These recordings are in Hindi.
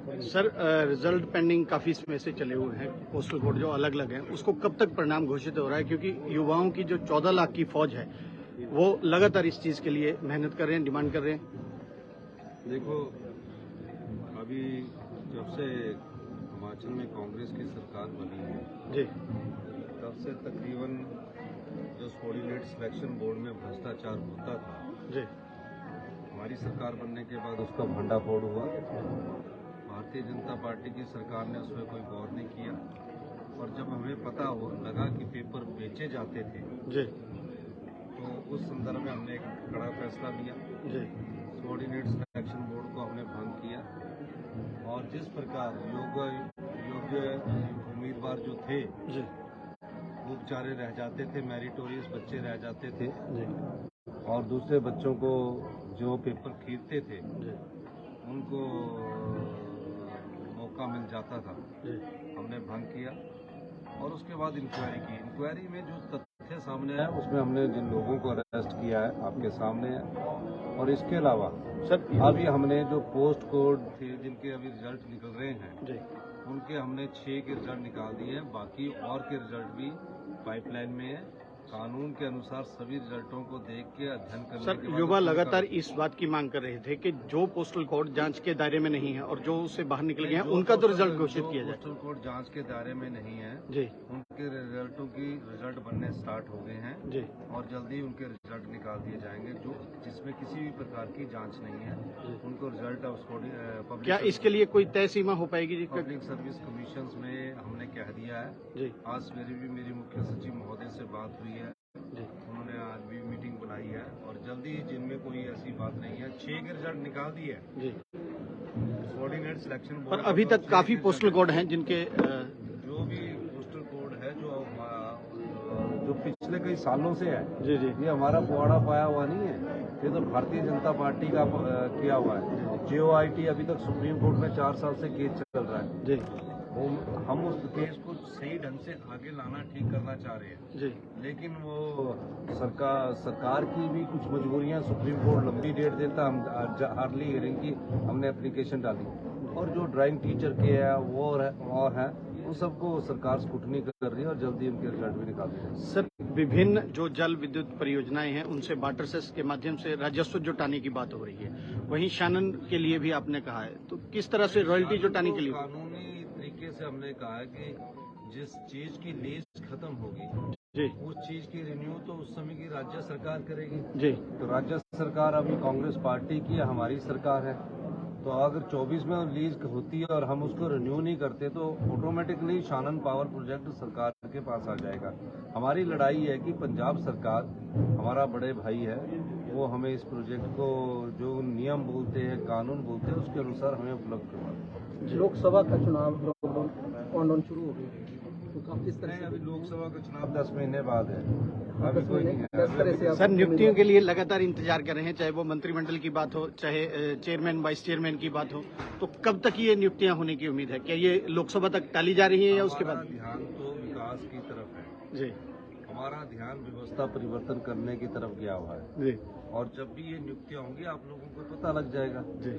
सर, रिजल्ट पेंडिंग काफी समय से चले हुए हैं। पोस्टल कोड जो अलग अलग हैं, उसको कब तक परिणाम घोषित हो रहा है? क्योंकि युवाओं की जो 14 लाख की फौज है, वो लगातार इस चीज के लिए मेहनत कर रहे हैं, डिमांड कर रहे हैं। देखो, अभी जब से हिमाचल में कांग्रेस की सरकार बनी है जी तब से तकरीबन जो कोऑर्डिनेट सिलेक्शन बोर्ड में भ्रष्टाचार होता था, जी हमारी सरकार बनने के बाद उसका भंडाफोड़ हुआ। भारतीय जनता पार्टी की सरकार ने उसमें कोई गौर नहीं किया और जब हमें पता लगा कि पेपर बेचे जाते थे जी तो उस संदर्भ में हमने एक कड़ा फैसला लिया। जी कोऑर्डिनेट सिलेक्शन बोर्ड को हमने भंग किया और जिस प्रकार योग्य उम्मीदवार जो थे जी वो बेचारे रह जाते थे, मेरिटोरियस बच्चे रह जाते थे जी और दूसरे बच्चों को जो पेपर खरीदते थे जी उनको मौका मिल जाता था। जी हमने भंग किया और उसके बाद इंक्वायरी की। इंक्वायरी में जो तथ्य सामने आया उसमें हमने जिन लोगों को अरेस्ट किया है आपके सामने है और इसके अलावा सर, अभी हमने जो पोस्ट कोड थे जिनके अभी रिजल्ट निकल रहे हैं जी उनके हमने 6 के रिजल्ट निकाल दिए हैं। बाकी और के रिजल्ट भी पाइपलाइन में है। कानून के अनुसार सभी रिजल्टों को देख के अध्ययन करने सर, के बाद युवा लगातार इस बात की मांग कर रहे थे कि जो पोस्टल कोड जांच के दायरे में नहीं है और जो उससे बाहर निकल गए हैं, उनका तो रिजल्ट घोषित किया जाए। पोस्टल कोड जांच के दायरे में नहीं है जी उनके रिजल्टों की रिजल्ट बनने स्टार्ट हो गए हैं जी और जल्दी उनके रिजल्ट निकाल दिए जाएंगे। जो जिसमें किसी भी प्रकार की जांच नहीं है उनको रिजल्ट क्या इसके लिए कोई तय सीमा हो पाएगी जी? पब्लिक सर्विस कमीशन में हमने कह दिया है जी आज सवेरे भी मेरी मुख्य सचिव महोदय से बात हुई है। जी उन्होंने आज भी मीटिंग बुलाई है और जल्दी जिनमें कोई ऐसी बात नहीं है 6 के रिजल्ट निकाल दिए हैं जी कोऑर्डिनेट सिलेक्शन पर बोर्ड। अभी तक काफी पोस्टल कोड हैं जिनके जो भी पोस्टल कोड है जो पिछले कई सालों से है, जी जी ये हमारा पुआड़ा पाया हुआ नहीं है, ये तो भारतीय जनता पार्टी का किया हुआ है। JOIT अभी तक सुप्रीम कोर्ट में 4 साल से केस चल रहा है। जी हम उस केस को सही ढंग से आगे लाना, ठीक करना चाह रहे हैं, जी लेकिन वो सरकार की भी कुछ मजबूरियां, सुप्रीम कोर्ट लंबी डेट देता। हम अर्ली हियरिंग की हमने एप्लीकेशन डाली और जो ड्राइंग टीचर के है वो है उन सबको सरकार स्क्रूटनी कर रही है और जल्दी उनके रिजल्ट भी निकाल देंगे। सर, विभिन्न जो जल विद्युत परियोजनाएं हैं उनसे वाटर सेस के माध्यम से राजस्व जुटाने की बात हो रही है, वहीं शानन के लिए भी आपने कहा है, तो किस तरह से रॉयल्टी जुटाने के लिए? कानूनी तरीके से हमने कहा है कि जिस चीज की लीज खत्म होगी जी उस चीज की रिन्यू तो उस समय की राज्य सरकार करेगी। जी तो राज्य सरकार अभी कांग्रेस पार्टी की है, हमारी सरकार है, तो अगर 24 में लीज होती है और हम उसको रिन्यू नहीं करते तो ऑटोमेटिकली शानन पावर प्रोजेक्ट सरकार के पास आ जाएगा। हमारी लड़ाई है कि पंजाब सरकार हमारा बड़े भाई है, वो हमें इस प्रोजेक्ट को जो नियम बोलते हैं, कानून बोलते हैं, उसके अनुसार हमें उपलब्ध करवा। लोकसभा का चुनाव काउंटडाउन शुरू हो गया, तो किस तरह से अभी लोकसभा का चुनाव 10 महीने बाद है, अभी कोई नहीं है। सर, नियुक्तियों के लिए लगातार इंतजार कर रहे हैं, चाहे वो मंत्रिमंडल की बात हो, चाहे चेयरमैन वाइस चेयरमैन की बात हो, तो कब तक ये नियुक्तियां होने की उम्मीद है? क्या ये लोकसभा तक टाली जा रही है या उसके बाद? हमारा ध्यान तो विकास की तरफ है जी हमारा ध्यान व्यवस्था परिवर्तन करने की तरफ गया हुआ है जी और जब भी ये नियुक्तियां होंगी आप लोगों को पता लग जाएगा। जी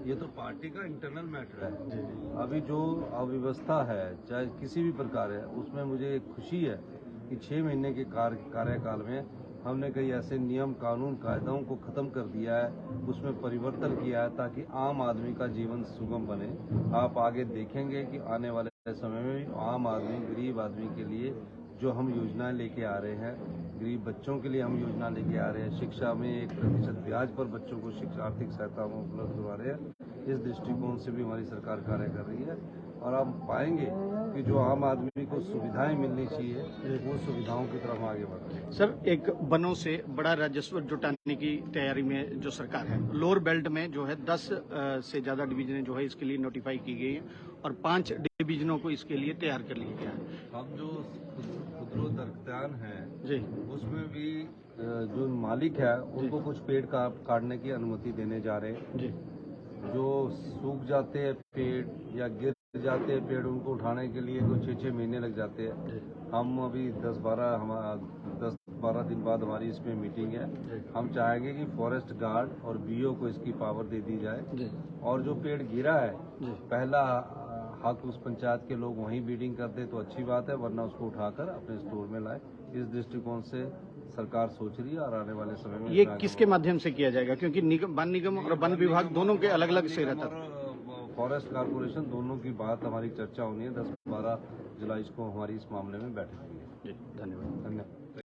ये तो पार्टी का इंटरनल मैटर है। जी अभी जो अव्यवस्था है चाहे किसी भी प्रकार है उसमें मुझे खुशी है कि 6 महीने के कार्यकाल में हमने कई ऐसे नियम, कानून, कायदों को खत्म कर दिया है, उसमें परिवर्तन किया है ताकि आम आदमी का जीवन सुगम बने। आप आगे देखेंगे कि आने वाले समय में भी आम आदमी, गरीब आदमी के लिए जो हम योजनाएं लेके आ रहे हैं, गरीब बच्चों के लिए हम योजना लेके आ रहे हैं, शिक्षा में 1% ब्याज पर बच्चों को शिक्षा आर्थिक सहायता हम उपलब्ध करवा रहे हैं। इस दृष्टिकोण से भी हमारी सरकार कार्य कर रही है और आप पाएंगे कि जो आम आदमी को सुविधाएं मिलनी चाहिए वो सुविधाओं की तरफ आगे बढ़ रही है। सर, एक वनों से बड़ा राजस्व जुटाने की तैयारी में जो सरकार है, लोअर बेल्ट में जो है 10 से ज्यादा डिवीजनें जो है इसके लिए नोटिफाई की गई हैं और 5 डिवीजनों को इसके लिए तैयार कर लिया गया है। हम जो खुदरो दरख्तान है जी उसमें भी जो मालिक है उनको कुछ पेड़ काटने की अनुमति देने जा रहे हैं। जी जो सूख जाते हैं पेड़ या गिर जाते हैं पेड़, उनको उठाने के लिए कुछ 6-6 महीने लग जाते हैं। हम अभी 10-12 10-12 दिन बाद हमारी इसमें मीटिंग है। हम चाहेंगे कि फॉरेस्ट गार्ड और बीओ को इसकी पावर दे दी जाए और जो पेड़ गिरा है पहला हक उस पंचायत के लोग वहीं बीडिंग कर दे तो अच्छी बात है, वरना उसको उठाकर अपने स्टोर में लाए। इस दृष्टिकोण से सरकार सोच रही है और आने वाले समय में ये किसके माध्यम से किया जाएगा, क्योंकि वन निगम और वन विभाग दोनों के अलग अलग से रहता है। फॉरेस्ट कारपोरेशन दोनों की बात हमारी चर्चा होनी है। 10-12 जुलाई को हमारी इस मामले में बैठक हुई है। धन्यवाद। धन्यवाद।